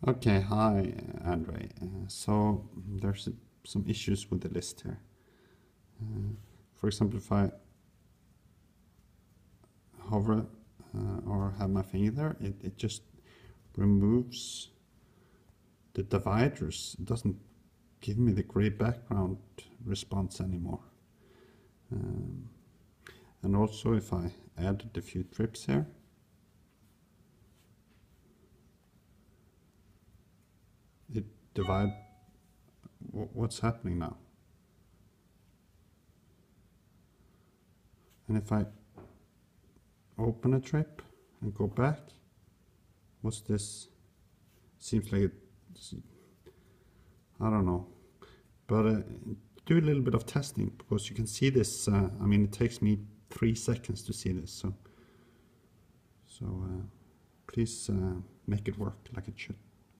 Okay, hi, Andre. So there's some issues with the list here. For example, if I hover or have my finger there, it just removes the dividers. It doesn't give me the gray background response anymore. And also if I added a few trips here, it divide. What's happening now? And if I open a trip and go back, what's this? Seems like I don't know, but do a little bit of testing because you can see this. I mean, it takes me 3 seconds to see this, so please make it work like it should.